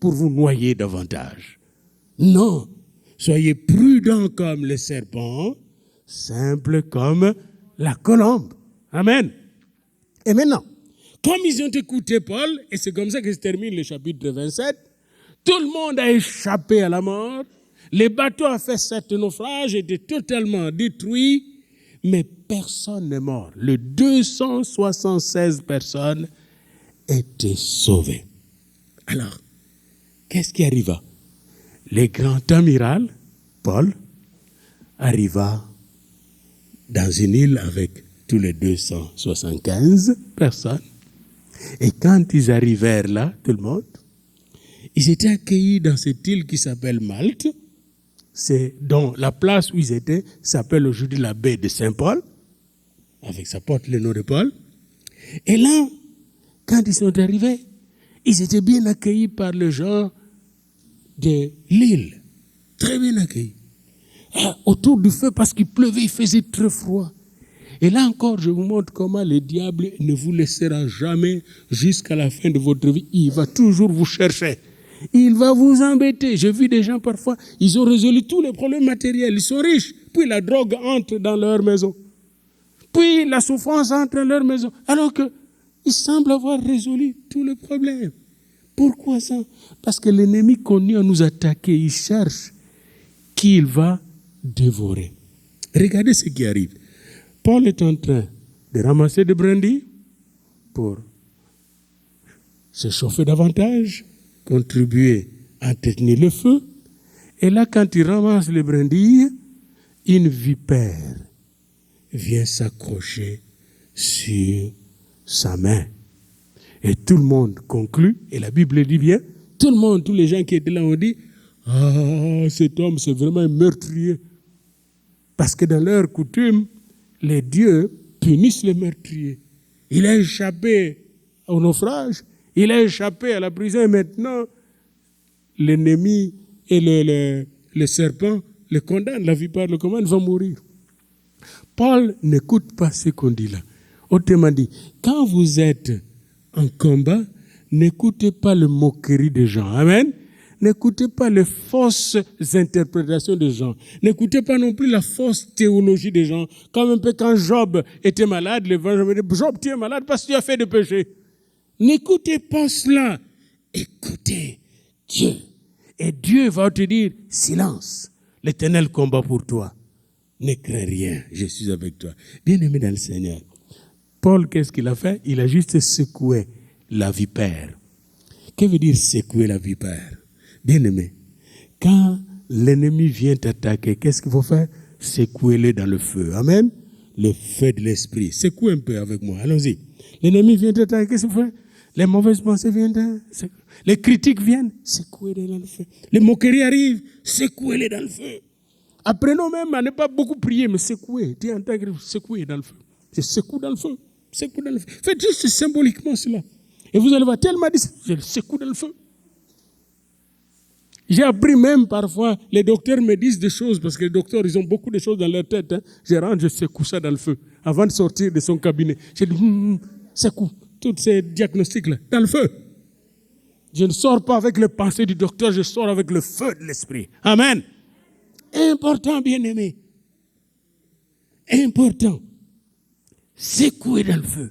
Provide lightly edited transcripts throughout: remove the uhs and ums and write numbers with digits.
pour vous noyer davantage. Non, soyez prudents comme les serpents, simples comme la colombe. Amen. Et maintenant, comme ils ont écouté Paul, et c'est comme ça que se termine le chapitre 27, tout le monde a échappé à la mort, les bateaux ont fait 7 naufrages, étaient totalement détruits, mais personne n'est mort. Les 276 personnes étaient sauvées. Alors, qu'est-ce qui arriva? Le grand amiral, Paul, arriva dans une île avec tous les 275 personnes. Et quand ils arrivèrent là, tout le monde, ils étaient accueillis dans cette île qui s'appelle Malte. C'est dont la place où ils étaient s'appelle aujourd'hui la baie de Saint-Paul, avec ça porte le nom de Paul. Et là, quand ils sont arrivés, ils étaient bien accueillis par les gens de l'île. Très bien accueillis. Autour du feu, parce qu'il pleuvait, il faisait très froid. Et là encore, je vous montre comment le diable ne vous laissera jamais jusqu'à la fin de votre vie. Il va toujours vous chercher. Il va vous embêter. J'ai vu des gens parfois, ils ont résolu tous les problèmes matériels. Ils sont riches. Puis la drogue entre dans leur maison. Puis la souffrance entre dans leur maison. Alors qu'ils semblent avoir résolu tous les problèmes. Pourquoi ça? Parce que l'ennemi connu à nous attaquer, il cherche qui il va dévorer. Regardez ce qui arrive. Paul est en train de ramasser des brindilles pour se chauffer davantage, contribuer à entretenir le feu. Et là, quand il ramasse les brindilles, une vipère vient s'accrocher sur sa main. Et tout le monde conclut, et la Bible dit bien, tout le monde, tous les gens qui étaient là ont dit, « Ah, cet homme, c'est vraiment un meurtrier. » Parce que dans leur coutume, les dieux punissent les meurtriers. Il a échappé au naufrage, il a échappé à la prison, et maintenant, l'ennemi et le serpent le condamnent, la vipère le commande, va mourir. Paul n'écoute pas ce qu'on dit là. Autrement dit, quand vous êtes en combat, n'écoutez pas les moqueries des gens. Amen. N'écoutez pas les fausses interprétations des gens. N'écoutez pas non plus la fausse théologie des gens. Comme un peu quand Job était malade, l'évangile dit, Job, tu es malade parce que tu as fait des péchés. N'écoutez pas cela. Écoutez Dieu. Et Dieu va te dire, silence, l'Éternel combat pour toi. Ne crains rien, je suis avec toi. Bien-aimé dans le Seigneur. Paul, qu'est-ce qu'il a fait? Il a juste secoué la vipère. Que veut dire secouer la vipère? Bien-aimé, quand l'ennemi vient t'attaquer, qu'est-ce qu'il faut faire? Secouer-le dans le feu. Amen. Le feu de l'esprit. Secoue un peu avec moi. Allons-y. L'ennemi vient t'attaquer, qu'est-ce qu'il faut faire? Les mauvaises pensées viennent, les critiques viennent, secouez-les dans le feu. Les moqueries arrivent, secouez-les dans le feu. Apprenons même à ne pas beaucoup prier, mais secouer. Tu entends secouer dans le feu. C'est secoue dans le feu. Secoue dans le feu. Faites juste symboliquement cela. Et vous allez voir, tellement dit, je le secoue dans le feu. J'ai appris même parfois, les docteurs me disent des choses, parce que les docteurs, ils ont beaucoup de choses dans leur tête. Hein. Je secoue ça dans le feu. Avant de sortir de son cabinet, j'ai dit, secoue. Tous ces diagnostics-là, dans le feu. Je ne sors pas avec les pensées du docteur, je sors avec le feu de l'esprit. Amen. Important, bien-aimé. Important. Secouer dans le feu.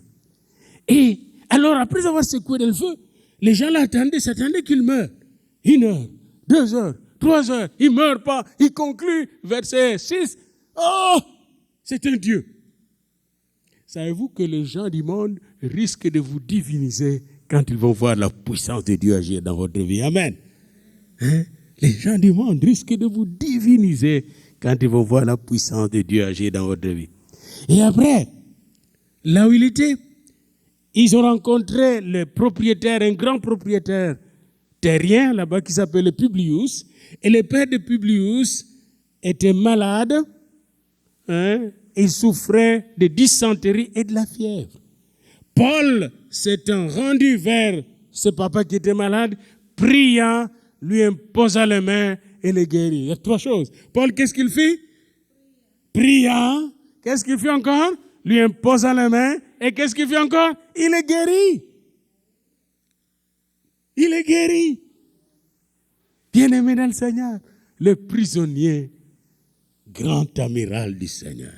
Et alors, après avoir secoué dans le feu, les gens s'attendaient qu'il meure. 1 heure, 2 heures, 3 heures, il ne meurt pas. Il conclut, verset 6. Oh, c'est un Dieu. Savez-vous que les gens du monde risquent de vous diviniser quand ils vont voir la puissance de Dieu agir dans votre vie? Amen. Hein? Les gens du monde risquent de vous diviniser quand ils vont voir la puissance de Dieu agir dans votre vie. Et après, là où il était, ils ont rencontré le propriétaire, un grand propriétaire terrien là-bas qui s'appelait Publius. Et le père de Publius était malade. Hein? Il souffrait de dysenterie et de la fièvre. Paul s'étant rendu vers ce papa qui était malade, pria, lui imposa les mains et le guérit. Il y a 3 choses. Paul, qu'est-ce qu'il fit? Pria. Qu'est-ce qu'il fit encore? Lui imposa les mains. Et qu'est-ce qu'il fit encore? Il est guéri. Il est guéri. Bien-aimé dans le Seigneur, le prisonnier, grand amiral du Seigneur.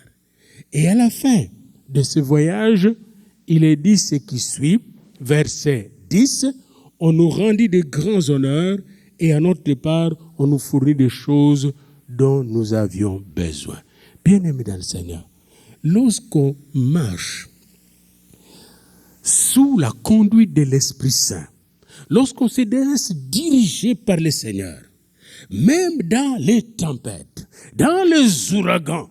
Et à la fin de ce voyage, il est dit ce qui suit, verset 10, on nous rendit de grands honneurs et à notre départ, on nous fournit des choses dont nous avions besoin. Bien-aimé dans le Seigneur, lorsqu'on marche sous la conduite de l'Esprit Saint, lorsqu'on se laisse diriger par le Seigneur, même dans les tempêtes, dans les ouragans,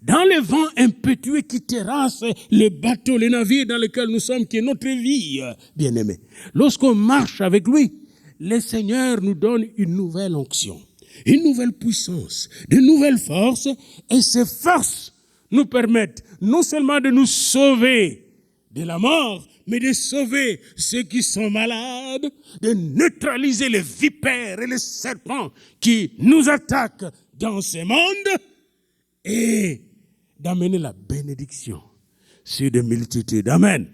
dans les vents impétueux qui terrassent le bateau, le navire dans lequel nous sommes, qui est notre vie, bien-aimé. Lorsqu'on marche avec lui, le Seigneur nous donne une nouvelle onction, une nouvelle puissance, de nouvelles forces, et ces forces nous permettent non seulement de nous sauver de la mort, mais de sauver ceux qui sont malades, de neutraliser les vipères et les serpents qui nous attaquent dans ce monde, et d'amener la bénédiction sur des multitudes. Amen.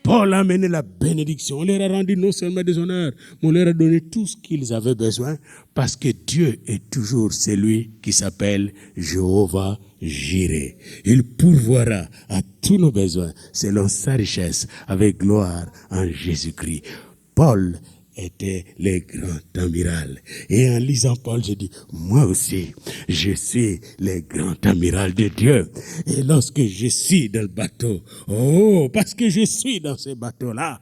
Paul a amené la bénédiction. On leur a rendu non seulement des honneurs, mais on leur a donné tout ce qu'ils avaient besoin, parce que Dieu est toujours celui qui s'appelle Jéhovah Jireh. Il pourvoira à tous nos besoins selon sa richesse avec gloire en Jésus-Christ. Paul était le grand amiral. Et en lisant Paul, j'ai dit, moi aussi, je suis le grand amiral de Dieu. Et lorsque je suis dans le bateau, parce que je suis dans ce bateau-là,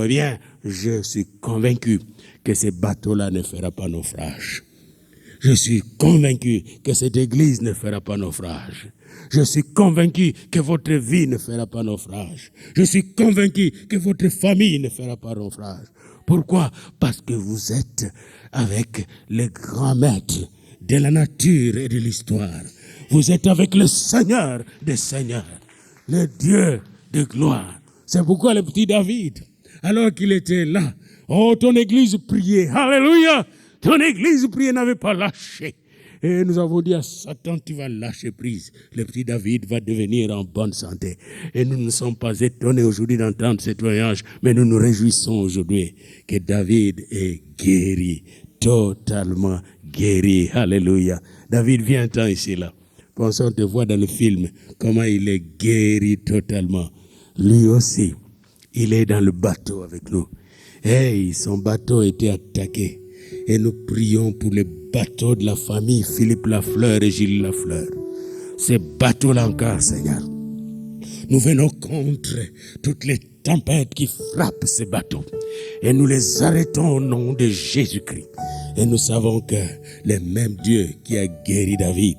bien, je suis convaincu que ce bateau-là ne fera pas naufrage. Je suis convaincu que cette église ne fera pas naufrage. Je suis convaincu que votre vie ne fera pas naufrage. Je suis convaincu que votre famille ne fera pas naufrage. Pourquoi? Parce que vous êtes avec le grand maître de la nature et de l'histoire. Vous êtes avec le Seigneur des Seigneurs, le Dieu de gloire. C'est pourquoi le petit David, alors qu'il était là, ton église priait, alléluia, ton église priait, n'avait pas lâché. Et nous avons dit à Satan, tu vas lâcher prise. Le petit David va devenir en bonne santé. Et nous ne sommes pas étonnés aujourd'hui d'entendre ce témoignage, mais nous nous réjouissons aujourd'hui que David est guéri, totalement guéri. Alléluia. David, viens-t'en ici, là. Pensons te voir dans le film, comment il est guéri totalement. Lui aussi, il est dans le bateau avec nous. Hey, son bateau a été attaqué. Et nous prions pour les bateaux de la famille Philippe Lafleur et Gilles Lafleur. Ces bateaux-là encore, Seigneur. Nous venons contre toutes les tempêtes qui frappent ces bateaux. Et nous les arrêtons au nom de Jésus-Christ. Et nous savons que le même Dieu qui a guéri David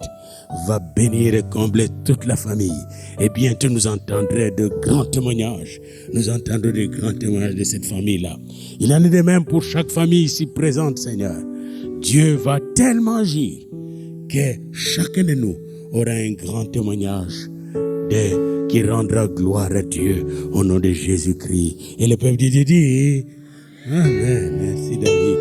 va bénir et combler toute la famille. Et bientôt nous entendrons de grands témoignages. Nous entendrons de grands témoignages de cette famille-là. Il en est de même pour chaque famille ici présente, Seigneur. Dieu va tellement agir que chacun de nous aura un grand témoignage qui rendra gloire à Dieu au nom de Jésus-Christ. Et le peuple dit, Amen. Merci David.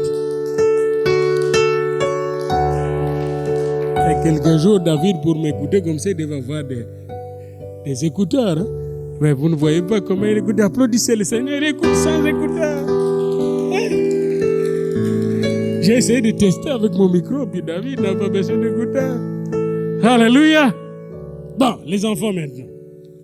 Et quelques jours, David, pour m'écouter comme ça, il devait avoir des écouteurs. Hein? Mais vous ne voyez pas comment il écoute. Applaudissez le Seigneur, il écoute sans écouteurs. J'ai essayé de tester avec mon micro, puis David n'a pas besoin d'écouteurs. Alléluia. Bon, les enfants maintenant.